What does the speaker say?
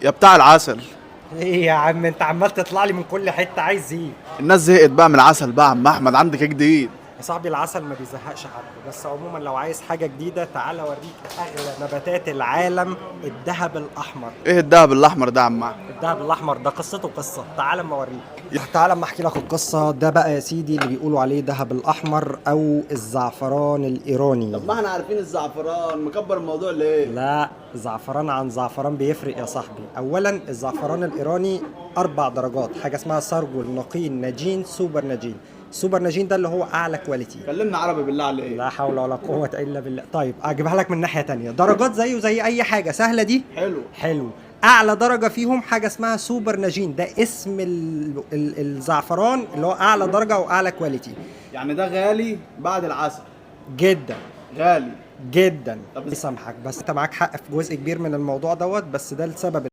يا بتاع العسل. ايه يا عم، انت عمال تطلع لي من كل حته، عايز ايه؟ الناس زهقت بقى من العسل بقى يا عم احمد، عندك ايه جديد؟ يا صاحبي العسل ما بيزهقش حد، بس عموما لو عايز حاجه جديده تعال اوريك اغلى نباتات العالم، الذهب الاحمر. ايه الدهب الاحمر ده يا عم احمد؟ الذهب الاحمر ده قصته قصه، تعال اما اوريك. تعال اما احكي لك القصه. ده بقى يا سيدي اللي بيقولوا عليه ذهب الاحمر او الزعفران الايراني. طب ما احنا عارفين الزعفران، مكبر الموضوع ليه؟ لا، زعفران عن زعفران بيفرق يا صاحبي. اولا الزعفران الايراني 4 درجات، حاجه اسمها سرجل، نقين، نجين، سوبر نجين. سوبر نجين ده اللي هو اعلى كواليتي. كلمنا عربي بالله عليك. لا حول ولا قوة إلا بالله. طيب أجيبها لك من ناحية تانية، درجات زيه زي أي حاجة سهلة دي. حلو. حلو. أعلى درجة فيهم حاجة اسمها سوبر ناجين، ده اسم الزعفران اللي هو أعلى درجة وأعلى كواليتي. يعني ده غالي بعد العسل. جدا غالي جدا. طب يسامحك، بس أنت معاك حق في جزء كبير من الموضوع دوت، بس ده السبب